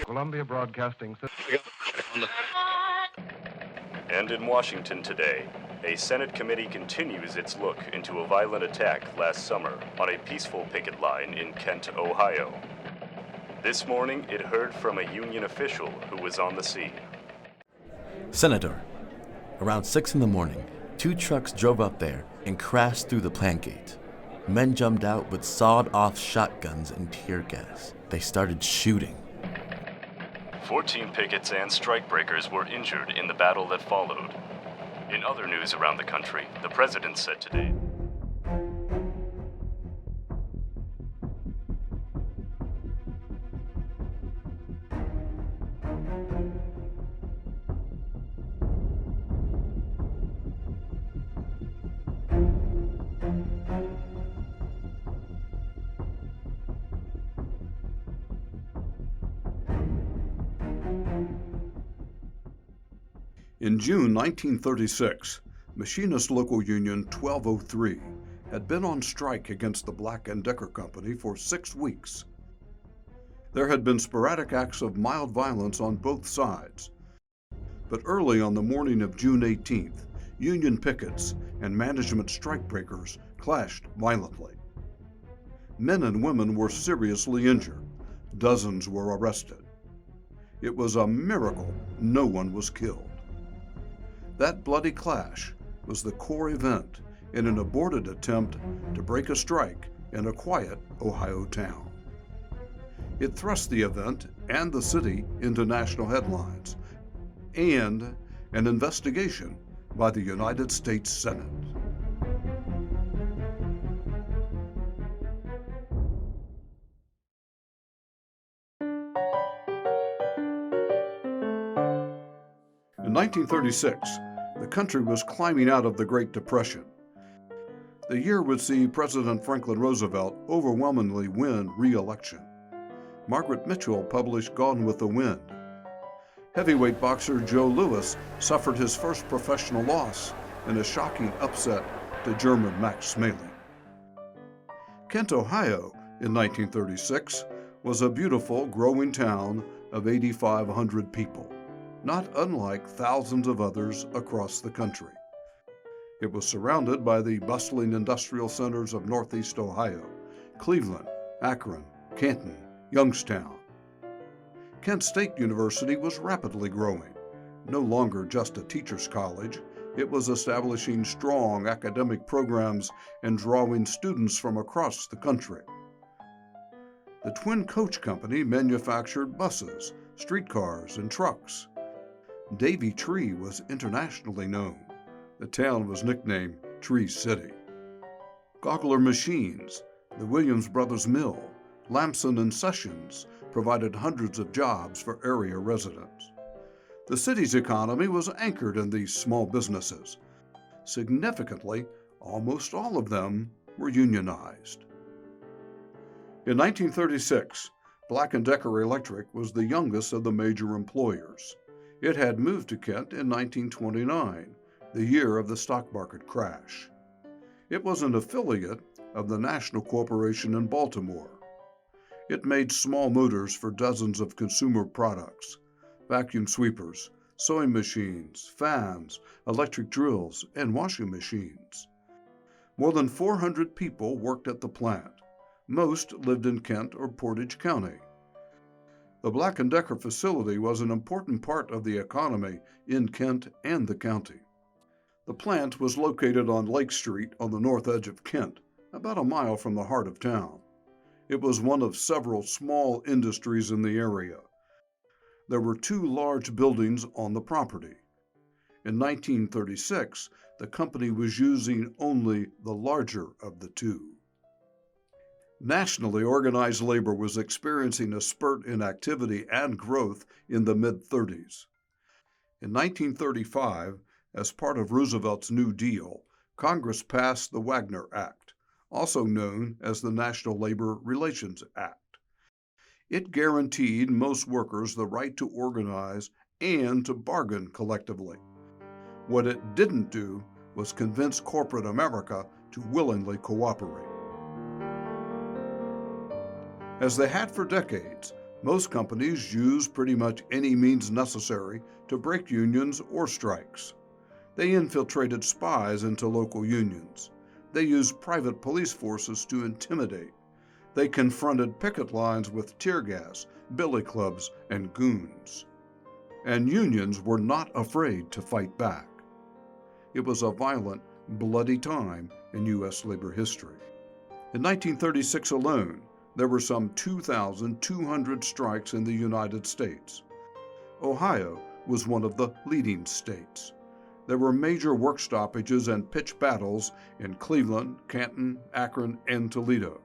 Columbia Broadcasting System. And in Washington today, a Senate committee continues its look into a violent attack last summer on a peaceful picket line in Kent, Ohio. This morning, it heard from a union official who was on the scene. Senator, around 6 in the morning, 2 trucks drove up there and crashed through the plant gate. Men jumped out with sawed-off shotguns and tear gas. They started shooting. 14 pickets and strikebreakers were injured in the battle that followed. In other news around the country, the president said today, In June 1936, Machinist Local Union 1203 had been on strike against the Black & Decker Company for 6 weeks. There had been sporadic acts of mild violence on both sides. But early on the morning of June 18th, union pickets and management strikebreakers clashed violently. Men and women were seriously injured. Dozens were arrested. It was a miracle no one was killed. That bloody clash was the core event in an aborted attempt to break a strike in a quiet Ohio town. It thrust the event and the city into national headlines and an investigation by the United States Senate. In 1936, the country was climbing out of the Great Depression. The year would see President Franklin Roosevelt overwhelmingly win re-election. Margaret Mitchell published Gone with the Wind. Heavyweight boxer Joe Louis suffered his first professional loss in a shocking upset to German Max Schmeling. Kent, Ohio, in 1936, was a beautiful, growing town of 8,500 people, not unlike thousands of others across the country. It was surrounded by the bustling industrial centers of Northeast Ohio, Cleveland, Akron, Canton, Youngstown. Kent State University was rapidly growing. No longer just a teacher's college, it was establishing strong academic programs and drawing students from across the country. The Twin Coach Company manufactured buses, streetcars, and trucks. Davy Tree was internationally known. The town was nicknamed Tree City. Gogler Machines, the Williams Brothers Mill, Lamson and Sessions provided hundreds of jobs for area residents. The city's economy was anchored in these small businesses. Significantly, almost all of them were unionized. In 1936, Black & Decker Electric was the youngest of the major employers. It had moved to Kent in 1929, the year of the stock market crash. It was an affiliate of the National Corporation in Baltimore. It made small motors for dozens of consumer products, vacuum sweepers, sewing machines, fans, electric drills, and washing machines. More than 400 people worked at the plant. Most lived in Kent or Portage County. The Black & Decker facility was an important part of the economy in Kent and the county. The plant was located on Lake Street on the north edge of Kent, about a mile from the heart of town. It was one of several small industries in the area. There were 2 large buildings on the property. In 1936, the company was using only the larger of the 2. Nationally organized labor was experiencing a spurt in activity and growth in the mid-30s. In 1935, as part of Roosevelt's New Deal, Congress passed the Wagner Act, also known as the National Labor Relations Act. It guaranteed most workers the right to organize and to bargain collectively. What it didn't do was convince corporate America to willingly cooperate. As they had for decades, Most companies use pretty much any means necessary to break unions or strikes. They infiltrated spies into local unions. They used private police forces to intimidate. They confronted picket lines with tear gas, billy clubs, and goons. And unions were not afraid to fight back. It was a violent, bloody time in U.S. labor history. In 1936 alone, there were some 2,200 strikes in the United States. Ohio was one of the leading states. There were major work stoppages and pitched battles in Cleveland, Canton, Akron, and Toledo.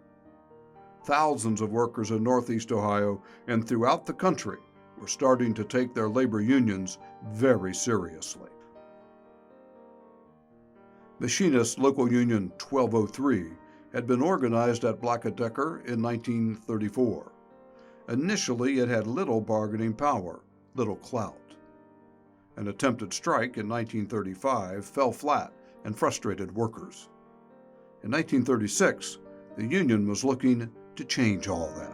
Thousands of workers in Northeast Ohio and throughout the country were starting to take their labor unions very seriously. Machinist Local Union 1203 had been organized at Black & Decker in 1934. Initially, it had little bargaining power, little clout. An attempted strike in 1935 fell flat and frustrated workers. In 1936, the union was looking to change all that.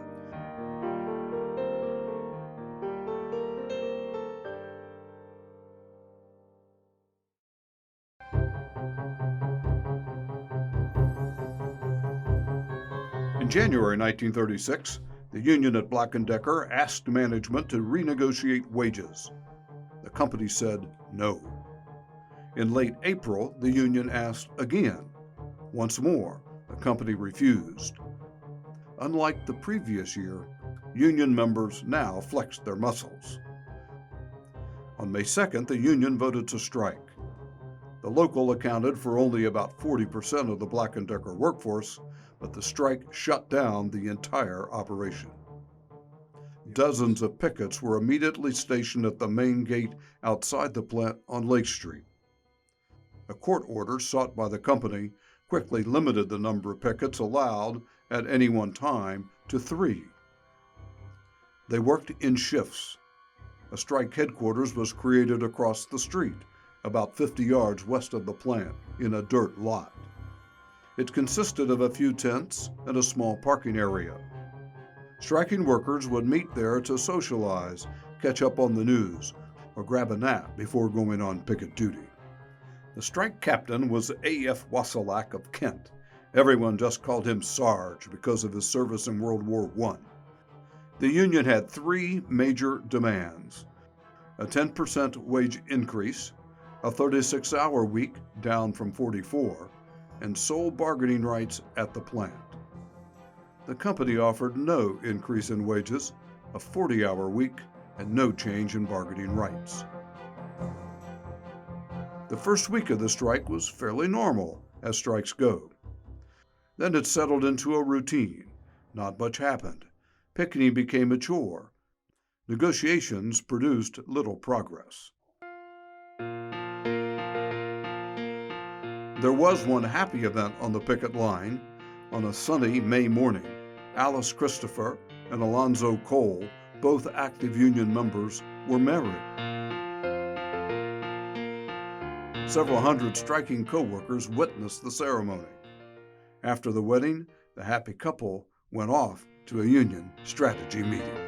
In January 1936, the union at Black & Decker asked management to renegotiate wages. The company said no. In late April, the union asked again. Once more, the company refused. Unlike the previous year, union members now flexed their muscles. On May 2nd, the union voted to strike. The local accounted for only about 40% of the Black & Decker workforce, but the strike shut down the entire operation. Dozens of pickets were immediately stationed at the main gate outside the plant on Lake Street. A court order sought by the company quickly limited the number of pickets allowed at any one time to 3. They worked in shifts. A strike headquarters was created across the street, about 50 yards west of the plant, in a dirt lot. It consisted of a few tents and a small parking area. Striking workers would meet there to socialize, catch up on the news, or grab a nap before going on picket duty. The strike captain was A.F. Wasilak of Kent. Everyone just called him Sarge because of his service in World War I. The union had 3 major demands: a 10% wage increase, a 36-hour week down from 44, and sole bargaining rights at the plant. The company offered no increase in wages, a 40-hour week, and no change in bargaining rights. The first week of the strike was fairly normal, as strikes go. Then it settled into a routine. Not much happened. Picketing became a chore. Negotiations produced little progress. There was one happy event on the picket line. On a sunny May morning, Alice Christopher and Alonzo Cole, both active union members, were married. Several hundred striking co-workers witnessed the ceremony. After the wedding, the happy couple went off to a union strategy meeting.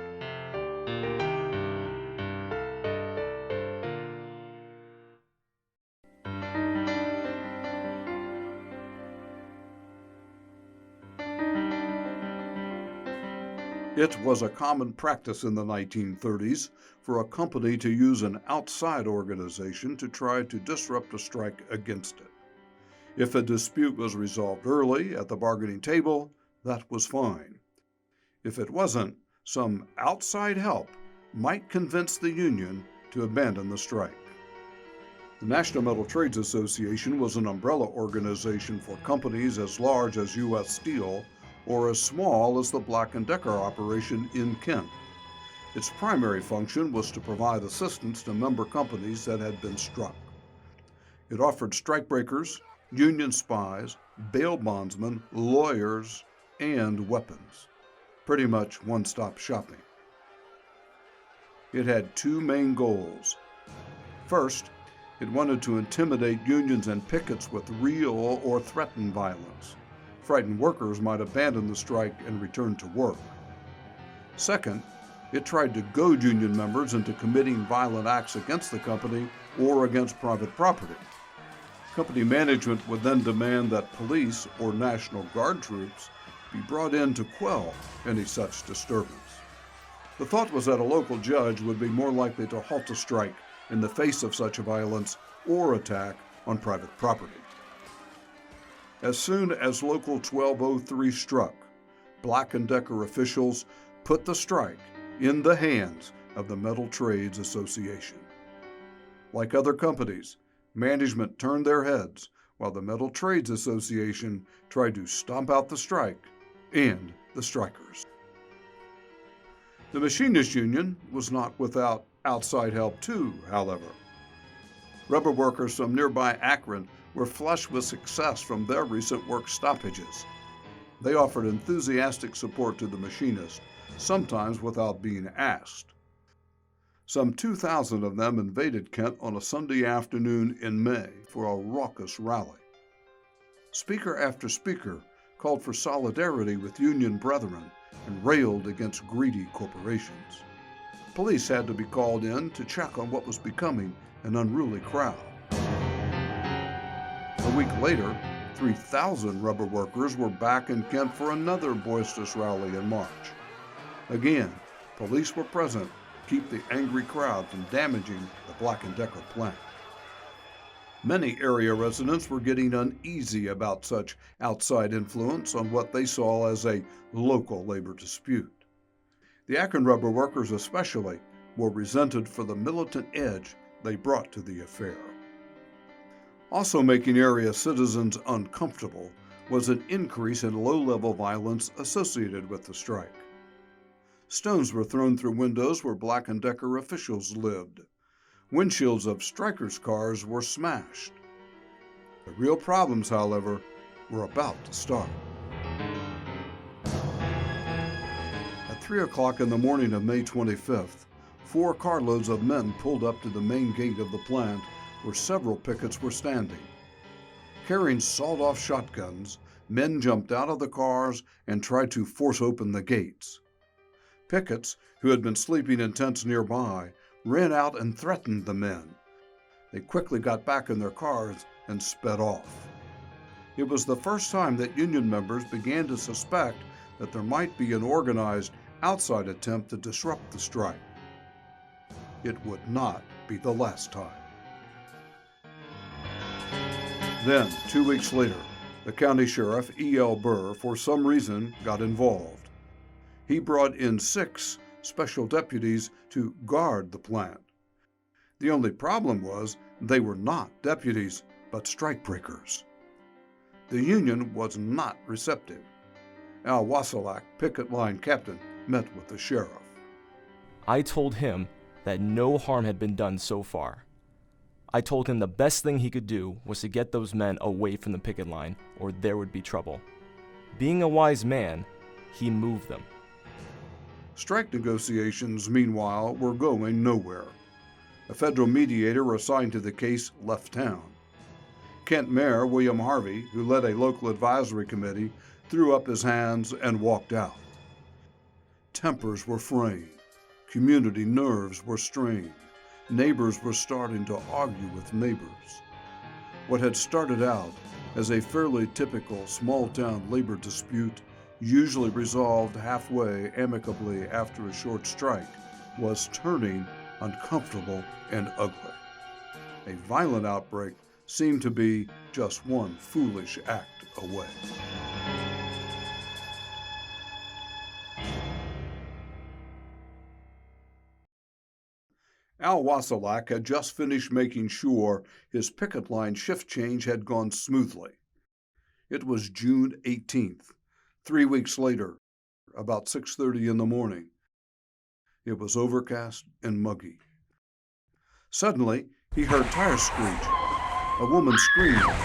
It was a common practice in the 1930s for a company to use an outside organization to try to disrupt a strike against it. If a dispute was resolved early at the bargaining table, that was fine. If it wasn't, some outside help might convince the union to abandon the strike. The National Metal Trades Association was an umbrella organization for companies as large as U.S. Steel or as small as the Black & Decker operation in Kent. Its primary function was to provide assistance to member companies that had been struck. It offered strikebreakers, union spies, bail bondsmen, lawyers, and weapons. Pretty much one-stop shopping. It had 2 main goals. First, it wanted to intimidate unions and pickets with real or threatened violence. Frightened workers might abandon the strike and return to work. Second, It tried to goad union members into committing violent acts against the company or against private property. Company management would then demand that police or National Guard troops be brought in to quell any such disturbance. The thought was that a local judge would be more likely to halt a strike in the face of such violence or attack on private property. As soon as Local 1203 struck, Black & Decker officials put the strike in the hands of the Metal Trades Association. Like other companies, management turned their heads while the Metal Trades Association tried to stomp out the strike and the strikers. The Machinists Union was not without outside help too, however. Rubber workers from nearby Akron were flush with success from their recent work stoppages. They offered enthusiastic support to the machinists, sometimes without being asked. Some 2,000 of them invaded Kent on a Sunday afternoon in May for a raucous rally. Speaker after speaker called for solidarity with Union brethren and railed against greedy corporations. Police had to be called in to check on what was becoming an unruly crowd. A week later, 3,000 rubber workers were back in Kent for another boisterous rally in March. Again, police were present to keep the angry crowd from damaging the Black & Decker plant. Many area residents were getting uneasy about such outside influence on what they saw as a local labor dispute. The Akron rubber workers especially were resented for the militant edge they brought to the affair. Also making area citizens uncomfortable was an increase in low-level violence associated with the strike. Stones were thrown through windows where Black & Decker officials lived. Windshields of strikers' cars were smashed. The real problems, however, were about to start. At 3 o'clock in the morning of May 25th, 4 carloads of men pulled up to the main gate of the plant where several pickets were standing. Carrying sawed-off shotguns, men jumped out of the cars and tried to force open the gates. Pickets, who had been sleeping in tents nearby, ran out and threatened the men. They quickly got back in their cars and sped off. It was the first time that union members began to suspect that there might be an organized outside attempt to disrupt the strike. It would not be the last time. Then, 2 weeks later, the county sheriff, E.L. Burr, for some reason got involved. He brought in 6 special deputies to guard the plant. The only problem was they were not deputies, but strikebreakers. The union was not receptive. Al Wasilak, picket line captain, met with the sheriff. I told him that no harm had been done so far. I told him the best thing he could do was to get those men away from the picket line, or there would be trouble. Being a wise man, he moved them. Strike negotiations, meanwhile, were going nowhere. A federal mediator assigned to the case left town. Kent Mayor William Harvey, who led a local advisory committee, threw up his hands and walked out. Tempers were fraying. Community nerves were strained. Neighbors were starting to argue with neighbors. What had started out as a fairly typical small-town labor dispute, usually resolved halfway amicably after a short strike, was turning uncomfortable and ugly. A violent outbreak seemed to be just one foolish act away. Al Wasilak had just finished making sure his picket line shift change had gone smoothly. It was June 18th, 3 weeks later, about 6:30 in the morning. It was overcast and muggy. Suddenly, he heard tires screech. A woman screamed.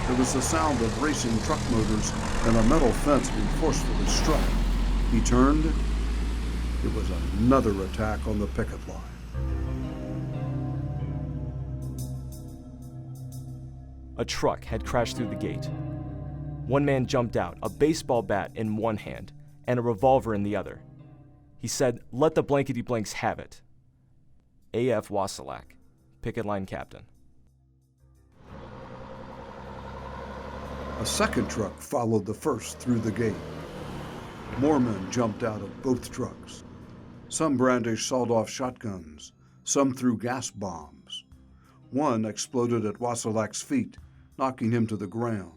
There was the sound of racing truck motors and a metal fence being forcefully struck. He turned. It was another attack on the picket line. A truck had crashed through the gate. One man jumped out, a baseball bat in one hand and a revolver in the other. He said, "Let the blankety-blanks have it." A.F. Wasilak, picket line captain. A second truck followed the first through the gate. More men jumped out of both trucks. Some brandished sawed-off shotguns, some threw gas bombs. One exploded at Wasilak's feet, knocking him to the ground.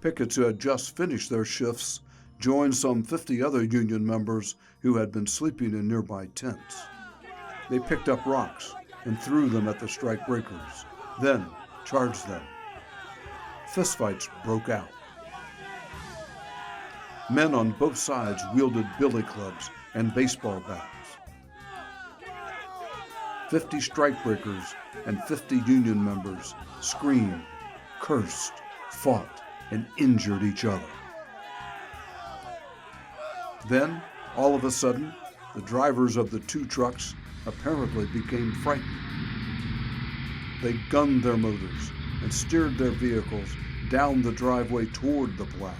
Pickets who had just finished their shifts joined some 50 other Union members who had been sleeping in nearby tents. They picked up rocks and threw them at the strikebreakers, then charged them. Fistfights broke out. Men on both sides wielded billy clubs and baseball bats. 50 strikebreakers and 50 Union members screamed, cursed, fought, and injured each other. Then, all of a sudden, the drivers of the two trucks apparently became frightened. They gunned their motors and steered their vehicles down the driveway toward the plant.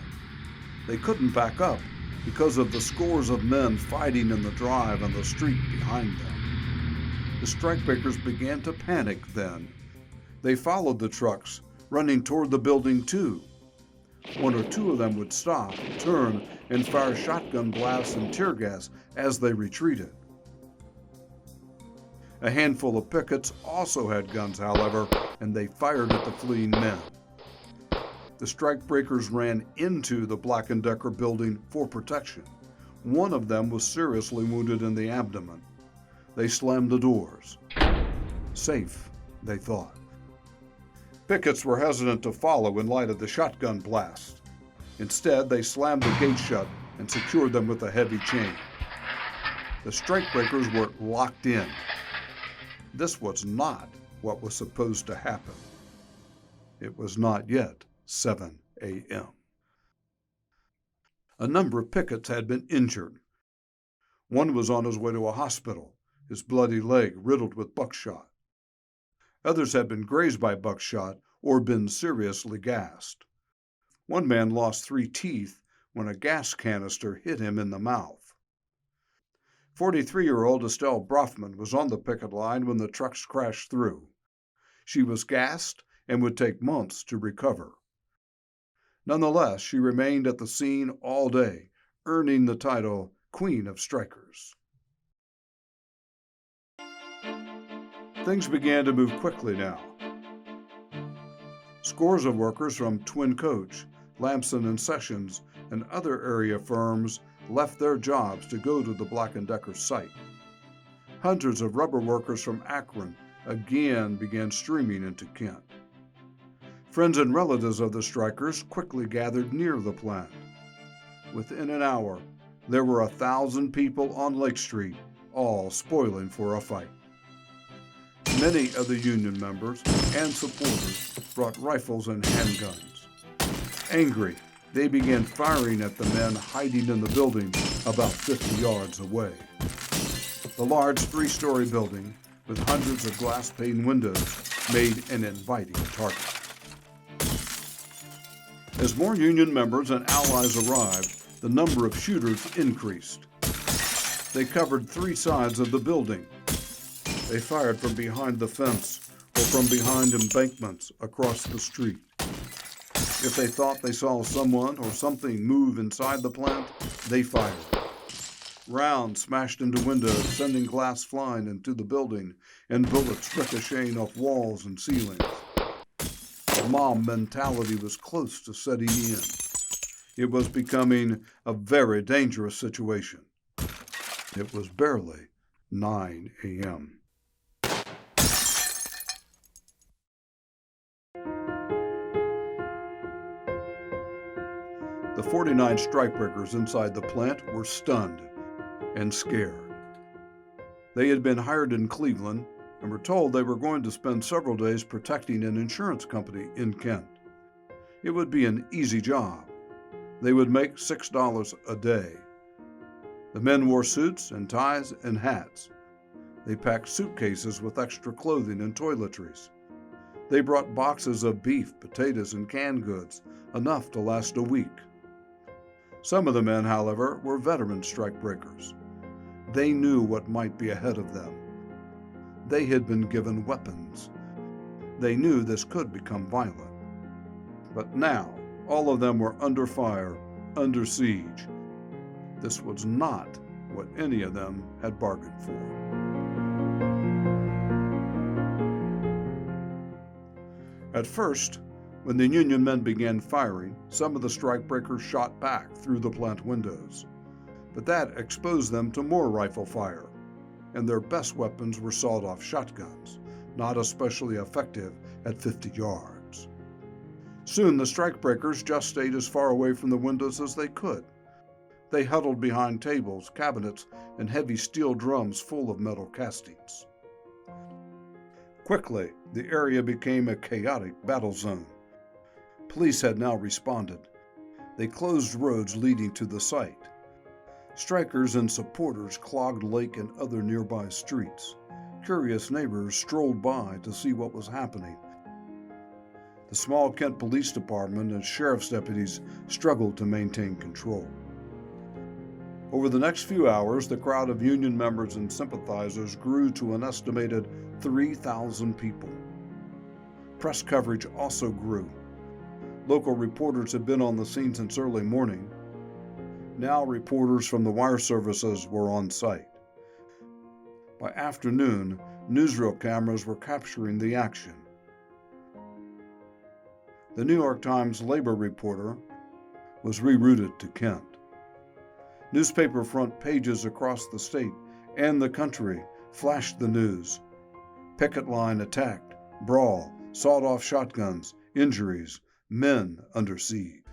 They couldn't back up because of the scores of men fighting in the drive and the street behind them. The strikebreakers began to panic then. They followed the trucks, running toward the building too. One or two of them would stop, turn, and fire shotgun blasts and tear gas as they retreated. A handful of pickets also had guns, however, and they fired at the fleeing men. The strikebreakers ran into the Black & Decker building for protection. One of them was seriously wounded in the abdomen. They slammed the doors. Safe, they thought. Pickets were hesitant to follow in light of the shotgun blast. Instead, they slammed the gate shut and secured them with a heavy chain. The strikebreakers were locked in. This was not what was supposed to happen. It was not yet 7 a.m. A number of pickets had been injured. One was on his way to a hospital, his bloody leg riddled with buckshot. Others had been grazed by buckshot or been seriously gassed. One man lost 3 teeth when a gas canister hit him in the mouth. 43-year-old Estelle Brofman was on the picket line when the trucks crashed through. She was gassed and would take months to recover. Nonetheless, she remained at the scene all day, earning the title Queen of Strikers. Things began to move quickly now. Scores of workers from Twin Coach, Lamson & Sessions, and other area firms left their jobs to go to the Black & Decker site. Hundreds of rubber workers from Akron again began streaming into Kent. Friends and relatives of the strikers quickly gathered near the plant. Within an hour, there were 1,000 people on Lake Street, all spoiling for a fight. Many of the Union members and supporters brought rifles and handguns. Angry, they began firing at the men hiding in the building about 50 yards away. The large 3-story building, with hundreds of glass-pane windows, made an inviting target. As more Union members and allies arrived, the number of shooters increased. They covered 3 sides of the building. They fired from behind the fence or from behind embankments across the street. If they thought they saw someone or something move inside the plant, they fired. Rounds smashed into windows, sending glass flying into the building and bullets ricocheting off walls and ceilings. The mob mentality was close to setting in. It was becoming a very dangerous situation. It was barely 9 a.m. The 49 strikebreakers inside the plant were stunned and scared. They had been hired in Cleveland and were told they were going to spend several days protecting an insurance company in Kent. It would be an easy job. They would make $6 a day. The men wore suits and ties and hats. They packed suitcases with extra clothing and toiletries. They brought boxes of beef, potatoes, and canned goods, enough to last a week. Some of the men, however, were veteran strikebreakers. They knew what might be ahead of them. They had been given weapons. They knew this could become violent. But now, all of them were under fire, under siege. This was not what any of them had bargained for. At first, when the Union men began firing, some of the strikebreakers shot back through the plant windows. But that exposed them to more rifle fire, and their best weapons were sawed-off shotguns, not especially effective at 50 yards. Soon the strikebreakers just stayed as far away from the windows as they could. They huddled behind tables, cabinets, and heavy steel drums full of metal castings. Quickly, the area became a chaotic battle zone. Police had now responded. They closed roads leading to the site. Strikers and supporters clogged Lake and other nearby streets. Curious neighbors strolled by to see what was happening. The small Kent Police Department and sheriff's deputies struggled to maintain control. Over the next few hours, the crowd of Union members and sympathizers grew to an estimated 3,000 people. Press coverage also grew. Local reporters had been on the scene since early morning. Now reporters from the wire services were on site. By afternoon, newsreel cameras were capturing the action. The New York Times labor reporter was rerouted to Kent. Newspaper front pages across the state and the country flashed the news. Picket line attacked, brawl, sawed-off shotguns, injuries, men under siege.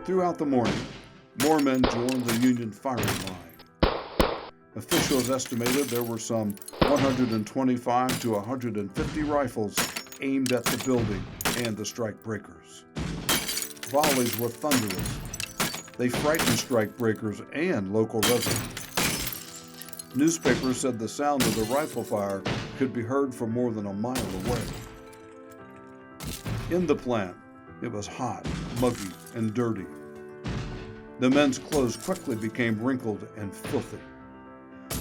Throughout the morning, more men joined the Union firing line. Officials estimated there were some 125 to 150 rifles aimed at the building and the strikebreakers. Volleys were thunderous. They frightened strikebreakers and local residents. Newspapers said the sound of the rifle fire could be heard from more than a mile away. In the plant, it was hot, muggy, and dirty. The men's clothes quickly became wrinkled and filthy.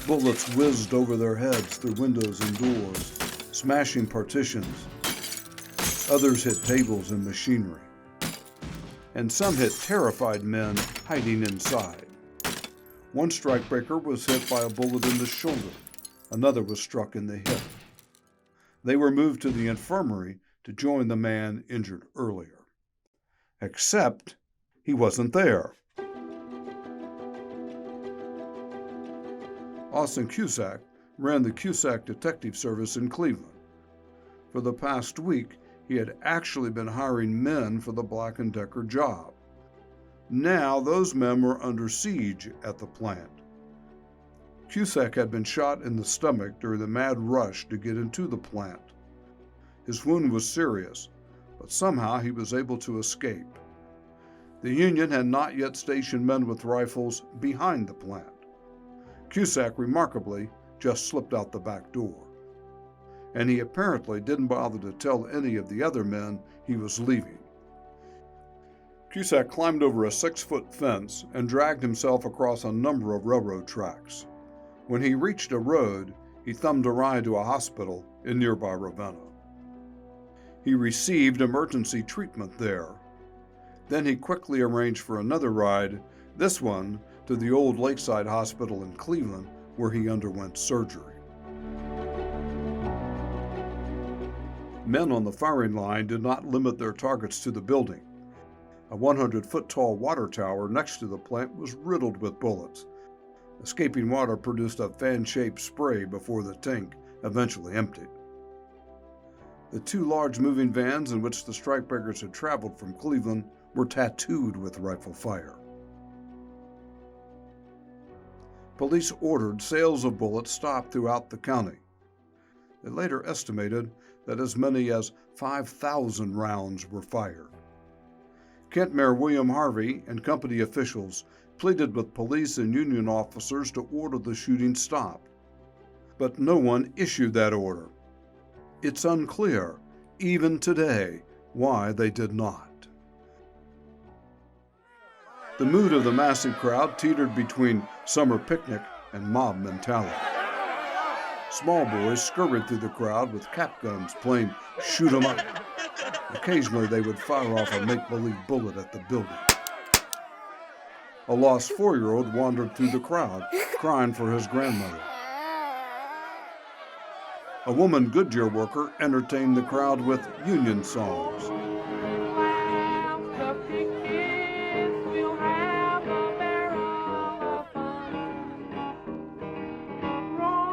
Bullets whizzed over their heads through windows and doors, smashing partitions. Others hit tables and machinery. And some hit terrified men hiding inside. One strikebreaker was hit by a bullet in the shoulder. Another was struck in the hip. They were moved to the infirmary to join the man injured earlier. Except he wasn't there. Austin Cusack ran the Cusack Detective Service in Cleveland. For the past week, he had actually been hiring men for the Black & Decker job. Now those men were under siege at the plant. Cusack had been shot in the stomach during the mad rush to get into the plant. His wound was serious, but somehow he was able to escape. The Union had not yet stationed men with rifles behind the plant. Cusack, remarkably, just slipped out the back door. And he apparently didn't bother to tell any of the other men he was leaving. Cusack climbed over a 6-foot fence and dragged himself across a number of railroad tracks. When he reached a road, he thumbed a ride to a hospital in nearby Ravenna. He received emergency treatment there. Then he quickly arranged for another ride, this one to the old Lakeside Hospital in Cleveland, where he underwent surgery. Men on the firing line did not limit their targets to the building. A 100-foot-tall water tower next to the plant was riddled with bullets. Escaping water produced a fan-shaped spray before the tank eventually emptied. The 2 large moving vans in which the strikebreakers had traveled from Cleveland were tattooed with rifle fire. Police ordered sales of bullets stopped throughout the county. They later estimated that as many as 5,000 rounds were fired. Kent Mayor William Harvey and company officials pleaded with police and Union officers to order the shooting stopped. But no one issued that order. It's unclear, even today, why they did not. The mood of the massive crowd teetered between summer picnic and mob mentality. Small boys scurried through the crowd with cap guns playing shoot 'em up. Occasionally they would fire off a make-believe bullet at the building. A lost 4-year-old wandered through the crowd, crying for his grandmother. A woman Goodyear worker entertained the crowd with union songs.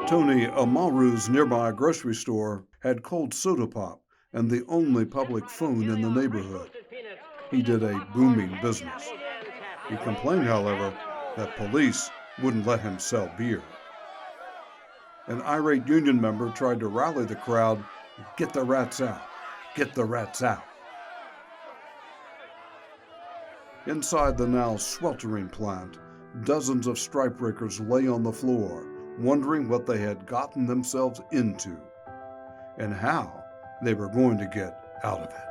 Tony Amaru's nearby grocery store had cold soda pop and the only public phone in the neighborhood. He did a booming business. He complained, however, that police wouldn't let him sell beer. An irate union member tried to rally the crowd, "Get the rats out, get the rats out." Inside the now sweltering plant, dozens of strikebreakers lay on the floor, wondering what they had gotten themselves into and how they were going to get out of it.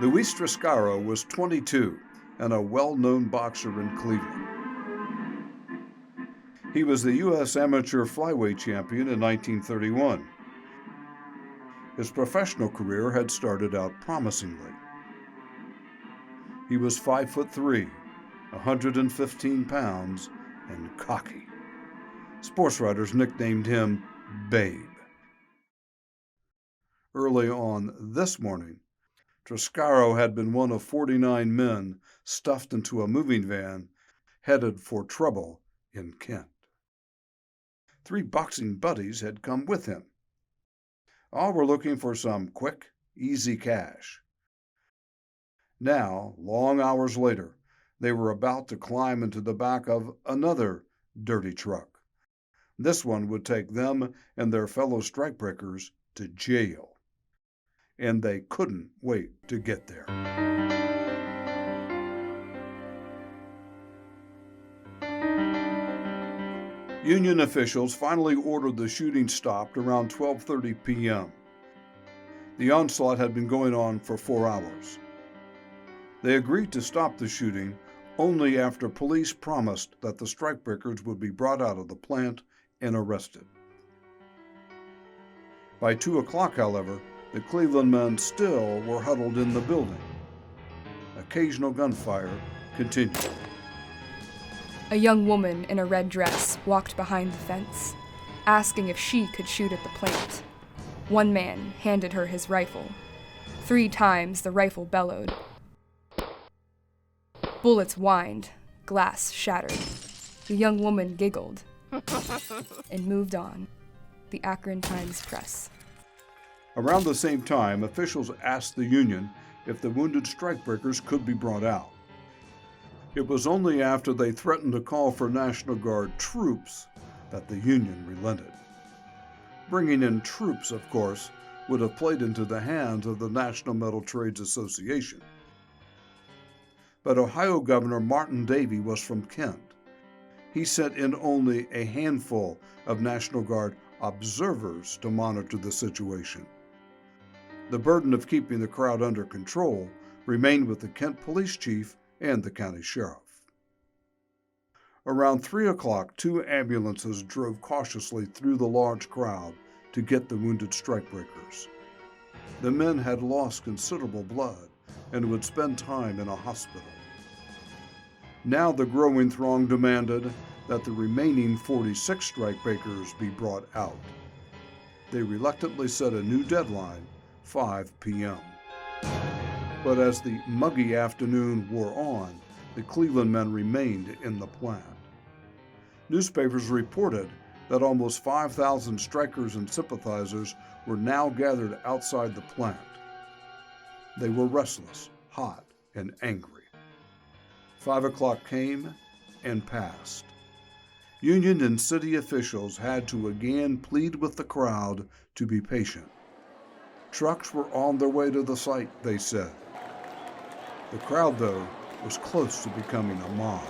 Luis Triscaro was 22 and a well-known boxer in Cleveland. He was the U.S. amateur flyweight champion in 1931. His professional career had started out promisingly. He was 5'3", 115 pounds, and cocky. Sports writers nicknamed him Babe. Early on this morning, Triscaro had been one of 49 men stuffed into a moving van headed for trouble in Kent. 3 boxing buddies had come with him. All were looking for some quick, easy cash. Now, long hours later, they were about to climb into the back of another dirty truck. This one would take them and their fellow strikebreakers to jail. And they couldn't wait to get there. Union officials finally ordered the shooting stopped around 12:30 p.m. The onslaught had been going on for 4 hours. They agreed to stop the shooting only after police promised that the strikebreakers would be brought out of the plant and arrested. By 2 o'clock, however, the Cleveland men still were huddled in the building. Occasional gunfire continued. A young woman in a red dress walked behind the fence, asking if she could shoot at the plant. One man handed her his rifle. 3 times the rifle bellowed. Bullets whined, glass shattered. The young woman giggled and moved on. The Akron Times-Press. Around the same time, officials asked the Union if the wounded strikebreakers could be brought out. It was only after they threatened to call for National Guard troops that the Union relented. Bringing in troops, of course, would have played into the hands of the National Metal Trades Association. But Ohio Governor Martin Davey was from Kent. He sent in only a handful of National Guard observers to monitor the situation. The burden of keeping the crowd under control remained with the Kent police chief and the county sheriff. Around 3 o'clock, 2 ambulances drove cautiously through the large crowd to get the wounded strikebreakers. The men had lost considerable blood and would spend time in a hospital. Now the growing throng demanded that the remaining 46 strikebreakers be brought out. They reluctantly set a new deadline, 5 p.m. But as the muggy afternoon wore on, the Cleveland men remained in the plant. Newspapers reported that almost 5,000 strikers and sympathizers were now gathered outside the plant. They were restless, hot, and angry. 5 o'clock came and passed. Union and city officials had to again plead with the crowd to be patient. Trucks were on their way to the site, they said. The crowd, though, was close to becoming a mob.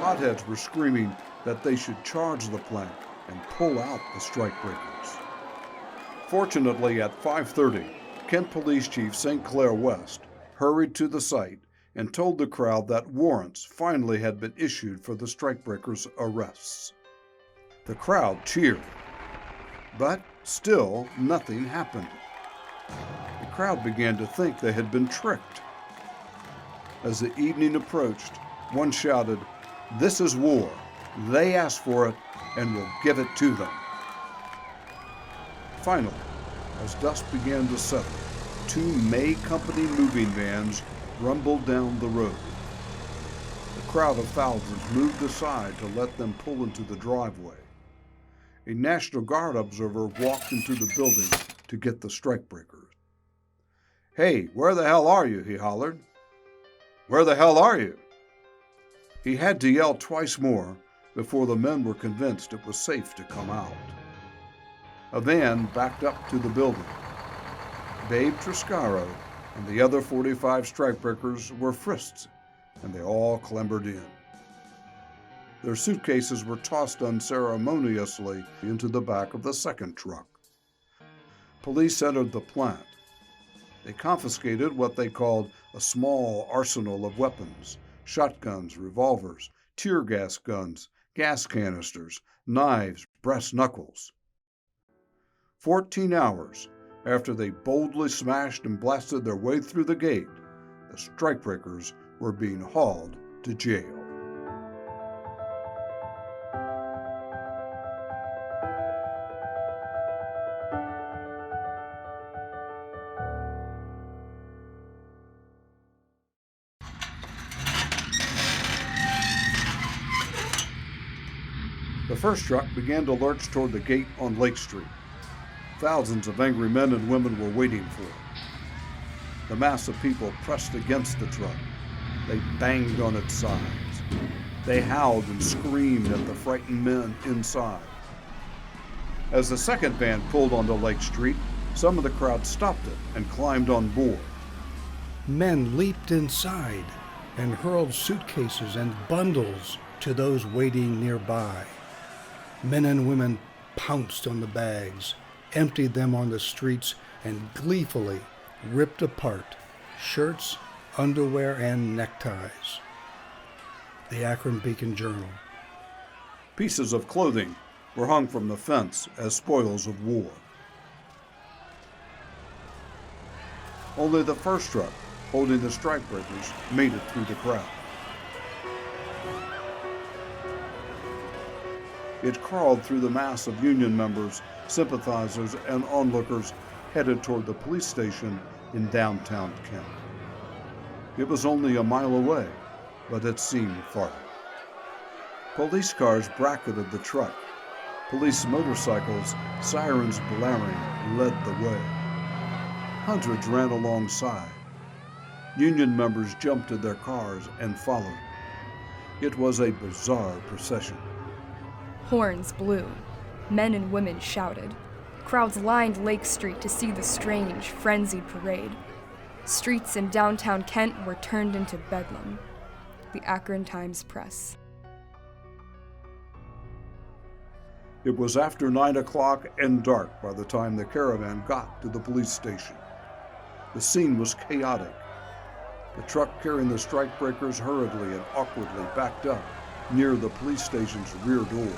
Hotheads were screaming that they should charge the plank and pull out the strikebreakers. Fortunately, at 5:30, Kent Police Chief St. Clair West hurried to the site and told the crowd that warrants finally had been issued for the strikebreakers' arrests. The crowd cheered, but still nothing happened. The crowd began to think they had been tricked. As the evening approached, one shouted, "This is war. They asked for it, and we'll give it to them." Finally, as dusk began to settle, 2 May Company moving vans rumbled down the road. The crowd of thousands moved aside to let them pull into the driveway. A National Guard observer walked into the building to get the strikebreakers. "Hey, where the hell are you?" he hollered. "Where the hell are you?" He had to yell twice more before the men were convinced it was safe to come out. A van backed up to the building. Babe Triscaro and the other 45 strikebreakers were frisked, and they all clambered in. Their suitcases were tossed unceremoniously into the back of the second truck. Police entered the plant. They confiscated what they called a small arsenal of weapons: shotguns, revolvers, tear gas guns, gas canisters, knives, brass knuckles. 14 hours after they boldly smashed and blasted their way through the gate, the strikebreakers were being hauled to jail. The first truck began to lurch toward the gate on Lake Street. Thousands of angry men and women were waiting for it. The mass of people pressed against the truck. They banged on its sides. They howled and screamed at the frightened men inside. As the second van pulled onto Lake Street, some of the crowd stopped it and climbed on board. Men leaped inside and hurled suitcases and bundles to those waiting nearby. Men and women pounced on the bags, emptied them on the streets, and gleefully ripped apart shirts, underwear, and neckties. The Akron Beacon Journal. Pieces of clothing were hung from the fence as spoils of war. Only the first truck, holding the strikebreakers, made it through the crowd. It crawled through the mass of Union members, sympathizers, and onlookers headed toward the police station in downtown Kent. It was only a mile away, but it seemed farther. Police cars bracketed the truck. Police motorcycles, sirens blaring, led the way. Hundreds ran alongside. Union members jumped in their cars and followed. It was a bizarre procession. Horns blew. Men and women shouted. Crowds lined Lake Street to see the strange, frenzied parade. Streets in downtown Kent were turned into bedlam. The Akron Times-Press. It was after 9 o'clock and dark by the time the caravan got to the police station. The scene was chaotic. The truck carrying the strikebreakers hurriedly and awkwardly backed up near the police station's rear door.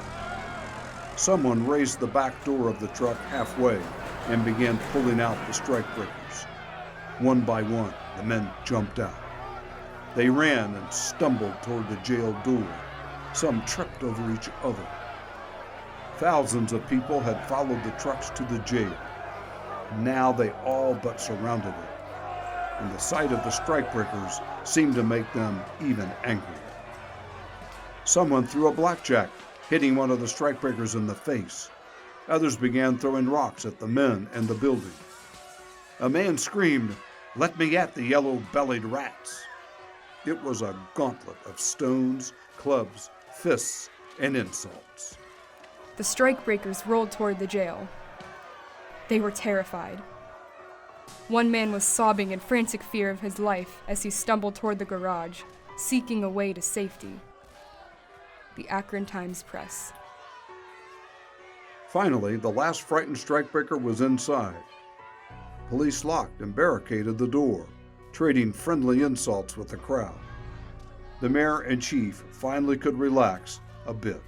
Someone raised the back door of the truck halfway and began pulling out the strikebreakers. One by one, the men jumped out. They ran and stumbled toward the jail door. Some tripped over each other. Thousands of people had followed the trucks to the jail. Now they all but surrounded it, and the sight of the strikebreakers seemed to make them even angrier. Someone threw a blackjack, hitting one of the strikebreakers in the face. Others began throwing rocks at the men and the building. A man screamed, "Let me at the yellow-bellied rats!" It was a gauntlet of stones, clubs, fists, and insults. The strikebreakers rolled toward the jail. They were terrified. One man was sobbing in frantic fear of his life as he stumbled toward the garage, seeking a way to safety. the Akron Times-Press. Finally, the last frightened strikebreaker was inside. Police locked and barricaded the door, trading friendly insults with the crowd. The mayor and chief finally could relax a bit.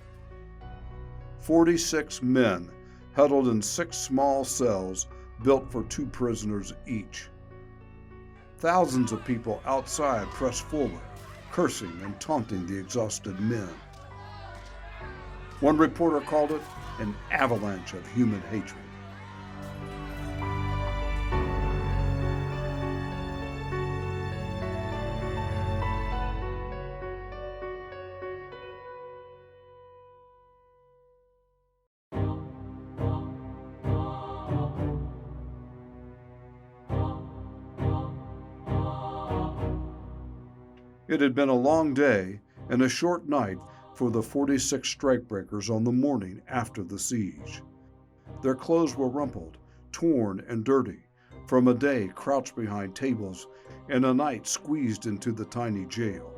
46 men huddled in 6 small cells built for 2 prisoners each. Thousands of people outside pressed forward, cursing and taunting the exhausted men. One reporter called it an avalanche of human hatred. It had been a long day and a short night for the 46 strikebreakers on the morning after the siege. Their clothes were rumpled, torn, and dirty from a day crouched behind tables and a night squeezed into the tiny jail.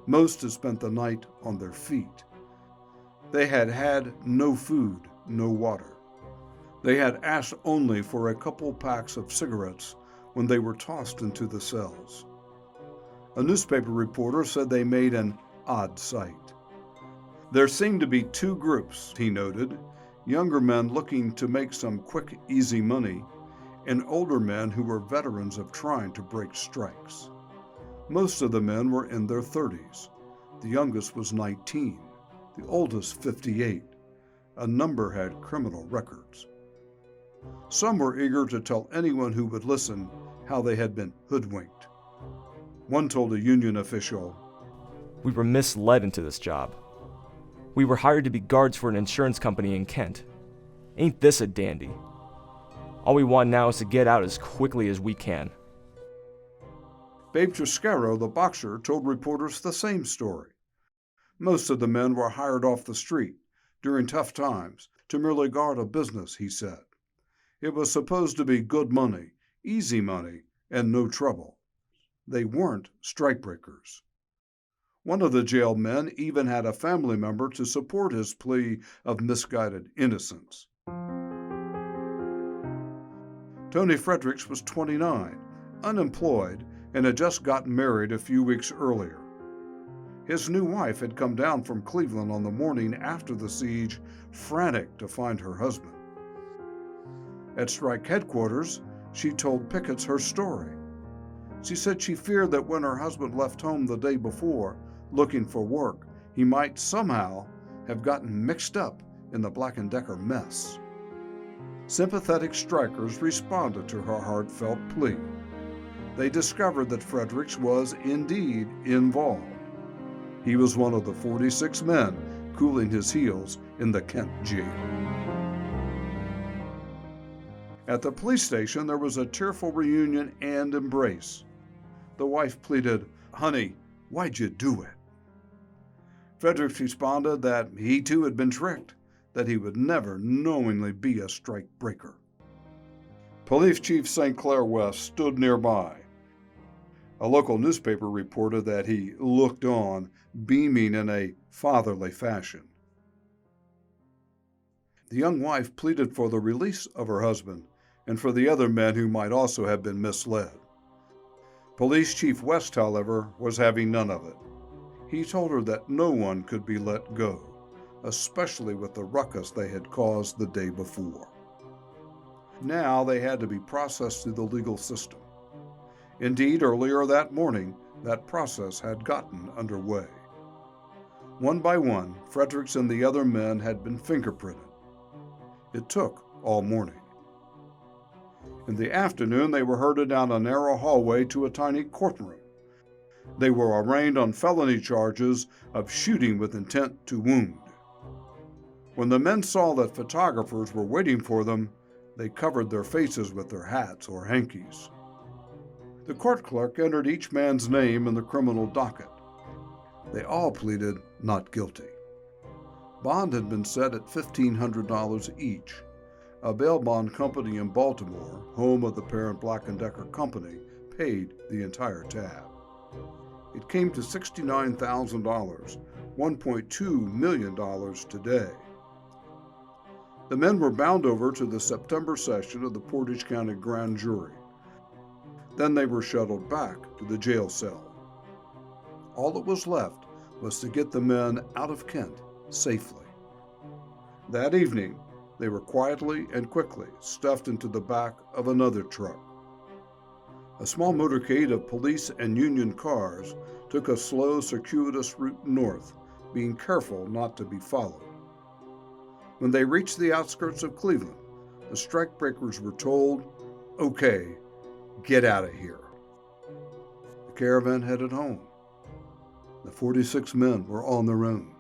Most had spent the night on their feet. They had had no food, no water. They had asked only for a couple packs of cigarettes when they were tossed into the cells. A newspaper reporter said they made an odd sight. There seemed to be 2 groups, he noted, younger men looking to make some quick, easy money, and older men who were veterans of trying to break strikes. Most of the men were in their 30s. The youngest was 19, the oldest 58. A number had criminal records. Some were eager to tell anyone who would listen how they had been hoodwinked. One told a union official, "We were misled into this job. We were hired to be guards for an insurance company in Kent. Ain't this a dandy? All we want now is to get out as quickly as we can." Babe Triscaro, the boxer, told reporters the same story. Most of the men were hired off the street during tough times to merely guard a business, he said. It was supposed to be good money, easy money, and no trouble. They weren't strikebreakers. One of the jail men even had a family member to support his plea of misguided innocence. Tony Fredericks was 29, unemployed, and had just gotten married a few weeks earlier. His new wife had come down from Cleveland on the morning after the siege, frantic to find her husband. At strike headquarters, she told pickets her story. She said she feared that when her husband left home the day before, looking for work, he might somehow have gotten mixed up in the Black & Decker mess. Sympathetic strikers responded to her heartfelt plea. They discovered that Fredericks was indeed involved. He was one of the 46 men cooling his heels in the Kent jail. At the police station, there was a tearful reunion and embrace. The wife pleaded, "Honey, why'd you do it?" Fredericks responded that he too had been tricked, that he would never knowingly be a strike breaker. Police Chief St. Clair West stood nearby. A local newspaper reported that he looked on, beaming in a fatherly fashion. The young wife pleaded for the release of her husband and for the other men who might also have been misled. Police Chief West, however, was having none of it. He told her that no one could be let go, especially with the ruckus they had caused the day before. Now they had to be processed through the legal system. Indeed, earlier that morning, that process had gotten underway. One by one, Fredericks and the other men had been fingerprinted. It took all morning. In the afternoon, they were herded down a narrow hallway to a tiny courtroom. They were arraigned on felony charges of shooting with intent to wound. When the men saw that photographers were waiting for them, they covered their faces with their hats or hankies. The court clerk entered each man's name in the criminal docket. They all pleaded not guilty. Bond had been set at $1,500 each. A bail bond company in Baltimore, home of the parent Black & Decker company, paid the entire tab. It came to $69,000, $1.2 million today. The men were bound over to the September session of the Portage County Grand Jury. Then they were shuttled back to the jail cell. All that was left was to get the men out of Kent safely. That evening, they were quietly and quickly stuffed into the back of another truck. A small motorcade of police and Union cars took a slow, circuitous route north, being careful not to be followed. When they reached the outskirts of Cleveland, the strikebreakers were told, "Okay, get out of here." The caravan headed home. The 46 men were on their own,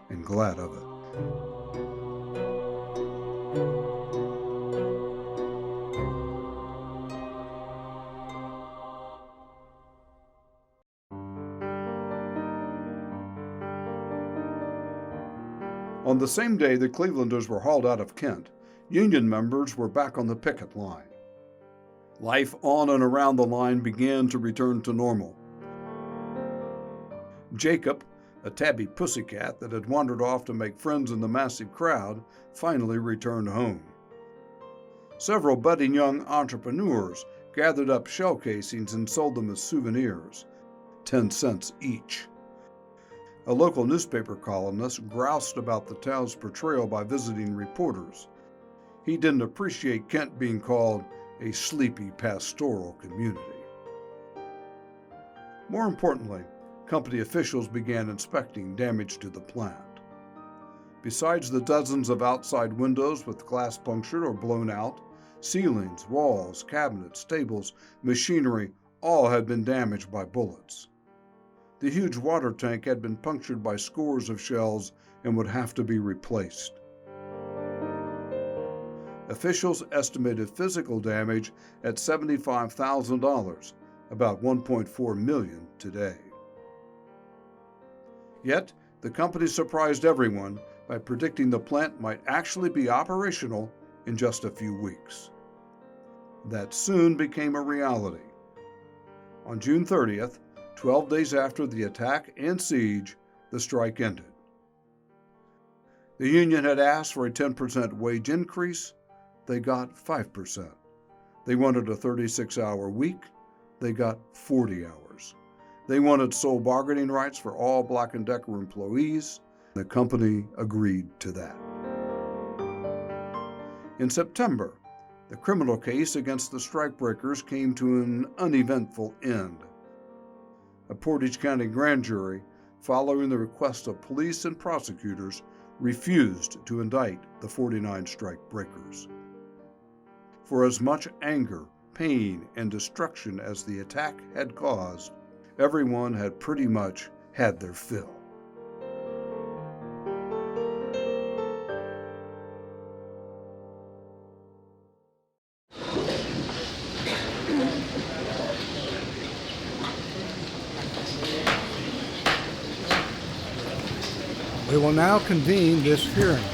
and glad of it. On the same day the Clevelanders were hauled out of Kent, Union members were back on the picket line. Life on and around the line began to return to normal. Jacob, a tabby pussycat that had wandered off to make friends in the massive crowd, finally returned home. Several budding young entrepreneurs gathered up shell casings and sold them as souvenirs, 10 cents each. A local newspaper columnist groused about the town's portrayal by visiting reporters. He didn't appreciate Kent being called a sleepy pastoral community. More importantly, company officials began inspecting damage to the plant. Besides the dozens of outside windows with glass punctured or blown out, ceilings, walls, cabinets, tables, machinery, all had been damaged by bullets. The huge water tank had been punctured by scores of shells and would have to be replaced. Officials estimated physical damage at $75,000, about $1.4 million today. Yet, the company surprised everyone by predicting the plant might actually be operational in just a few weeks. That soon became a reality. On June 30th, 12 days after the attack and siege, the strike ended. The union had asked for a 10% wage increase. They got 5%. They wanted a 36-hour week. They got 40 hours. They wanted sole bargaining rights for all Black & Decker employees. The company agreed to that. In September, the criminal case against the strikebreakers came to an uneventful end. A Portage County grand jury, following the request of police and prosecutors, refused to indict the 49 strikebreakers. For as much anger, pain, and destruction as the attack had caused, everyone had pretty much had their fill. We will now convene this hearing.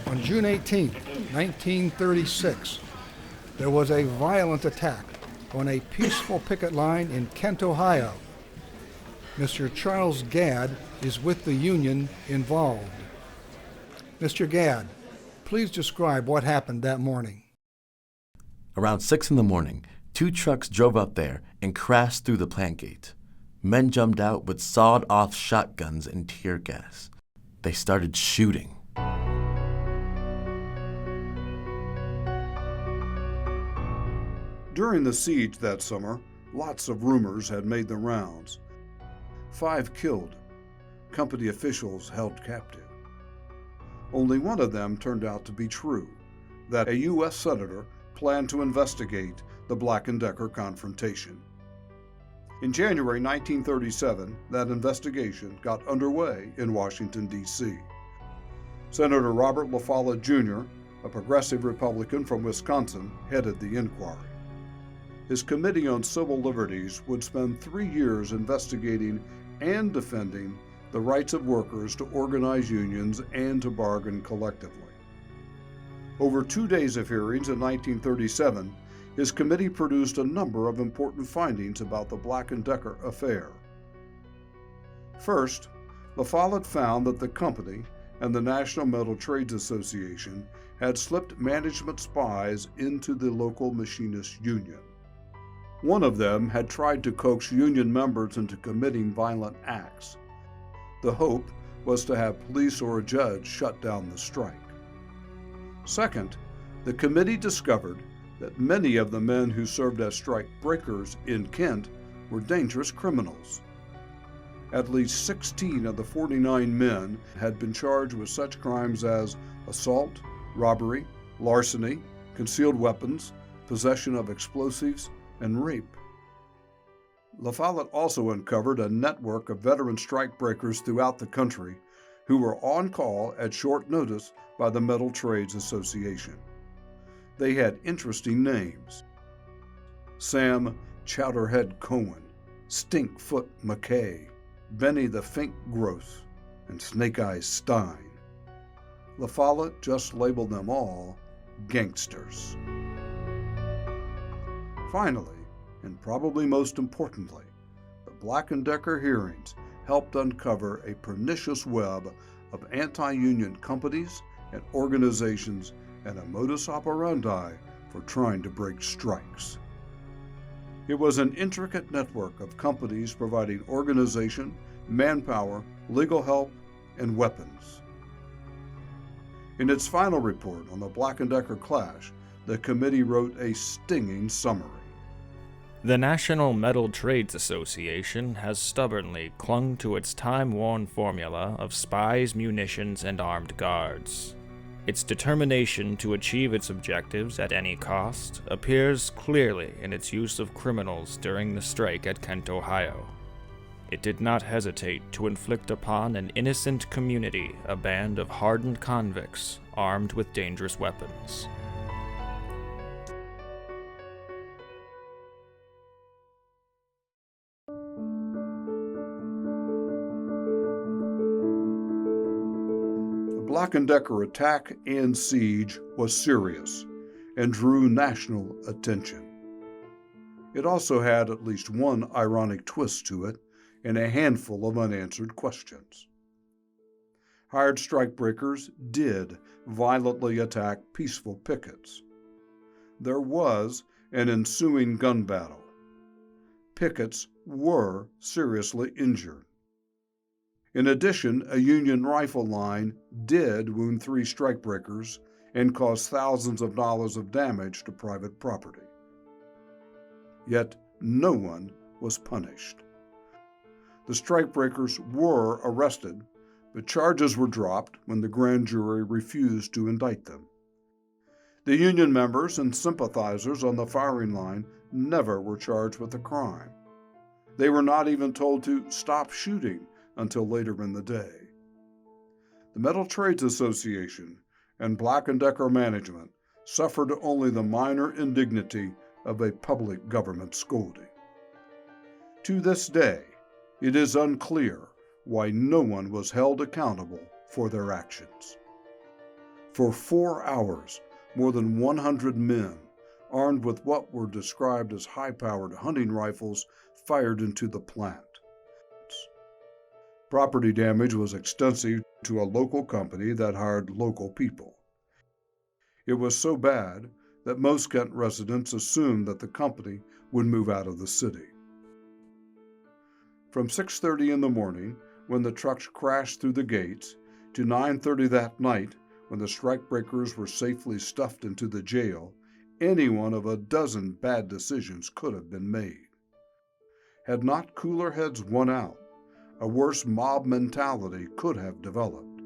On June 18, 1936, there was a violent attack on a peaceful picket line in Kent, Ohio. Mr. Charles Gadd is with the union involved. Mr. Gadd, please describe what happened that morning. Around 6 in the morning, 2 trucks drove up there and crashed through the plant gate. Men jumped out with sawed-off shotguns and tear gas. They started shooting. During the siege that summer, lots of rumors had made the rounds. 5 killed, company officials held captive. Only one of them turned out to be true, that a U.S. senator planned to investigate the Black & Decker confrontation. In January 1937, that investigation got underway in Washington, D.C. Senator Robert La Follette Jr., a progressive Republican from Wisconsin, headed the inquiry. His Committee on Civil Liberties would spend 3 years investigating and defending the rights of workers to organize unions and to bargain collectively. Over 2 days of hearings in 1937, his committee produced a number of important findings about the Black & Decker affair. First, La Follette found that the company and the National Metal Trades Association had slipped management spies into the local machinists' union. One of them had tried to coax union members into committing violent acts. The hope was to have police or a judge shut down the strike. Second, the committee discovered that many of the men who served as strikebreakers in Kent were dangerous criminals. At least 16 of the 49 men had been charged with such crimes as assault, robbery, larceny, concealed weapons, possession of explosives, and rape. La Follette also uncovered a network of veteran strikebreakers throughout the country who were on call at short notice by the Metal Trades Association. They had interesting names: Sam Chowderhead Cohen, Stinkfoot McKay, Benny the Fink Gross, and Snake Eyes Stein. La Follette just labeled them all gangsters. Finally, and probably most importantly, the Black & Decker hearings helped uncover a pernicious web of anti-union companies and organizations and a modus operandi for trying to break strikes. It was an intricate network of companies providing organization, manpower, legal help, and weapons. In its final report on the Black & Decker clash, the committee wrote a stinging summary. The National Metal Trades Association has stubbornly clung to its time-worn formula of spies, munitions, and armed guards. Its determination to achieve its objectives at any cost appears clearly in its use of criminals during the strike at Kent, Ohio. It did not hesitate to inflict upon an innocent community a band of hardened convicts armed with dangerous weapons. The Black & Decker attack and siege was serious and drew national attention. It also had at least one ironic twist to it and a handful of unanswered questions. Hired strikebreakers did violently attack peaceful pickets. There was an ensuing gun battle. Pickets were seriously injured. In addition, a Union rifle line did wound 3 strikebreakers and cause thousands of dollars of damage to private property. Yet no one was punished. The strikebreakers were arrested, but charges were dropped when the grand jury refused to indict them. The Union members and sympathizers on the firing line never were charged with a crime. They were not even told to stop shooting until later in the day. The Metal Trades Association and Black & Decker management suffered only the minor indignity of a public government scolding. To this day, it is unclear why no one was held accountable for their actions. For 4 hours, more than 100 men, armed with what were described as high-powered hunting rifles, fired into the plant. Property damage was extensive to a local company that hired local people. It was so bad that most Kent residents assumed that the company would move out of the city. From 6:30 in the morning, when the trucks crashed through the gates, to 9:30 that night, when the strikebreakers were safely stuffed into the jail, any one of a dozen bad decisions could have been made. Had not cooler heads won out, a worse mob mentality could have developed.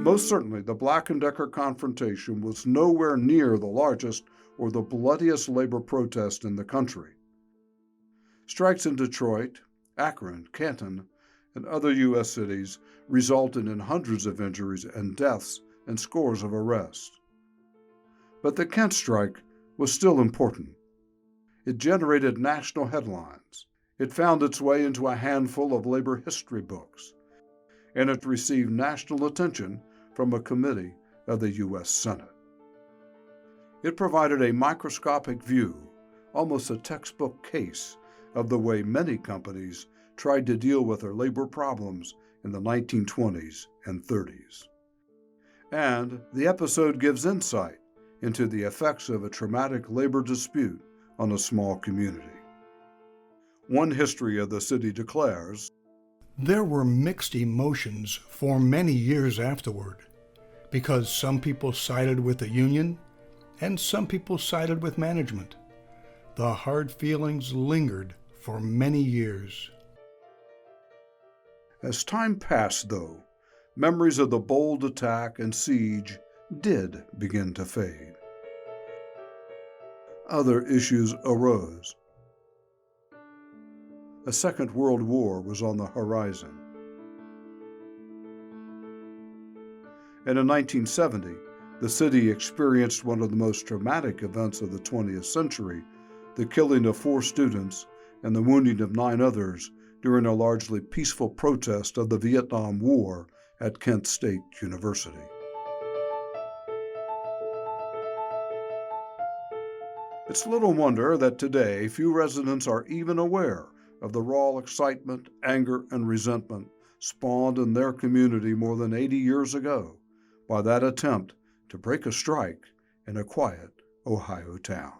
Most certainly, the Black & Decker confrontation was nowhere near the largest or the bloodiest labor protest in the country. Strikes in Detroit, Akron, Canton, and other U.S. cities resulted in hundreds of injuries and deaths and scores of arrests. But the Kent strike was still important. It generated national headlines. It found its way into a handful of labor history books, and it received national attention from a committee of the U.S. Senate. It provided a microscopic view, almost a textbook case, of the way many companies tried to deal with their labor problems in the 1920s and 30s. And the episode gives insight into the effects of a traumatic labor dispute on a small community. One history of the city declares, "There were mixed emotions for many years afterward, because some people sided with the union and some people sided with management. The hard feelings lingered for many years." As time passed, though, memories of the bold attack and siege did begin to fade. Other issues arose. A Second World War was on the horizon. And in 1970, the city experienced one of the most traumatic events of the 20th century, the killing of 4 students and the wounding of 9 others during a largely peaceful protest of the Vietnam War at Kent State University. It's little wonder that today few residents are even aware of the raw excitement, anger, and resentment spawned in their community more than 80 years ago by that attempt to break a strike in a quiet Ohio town.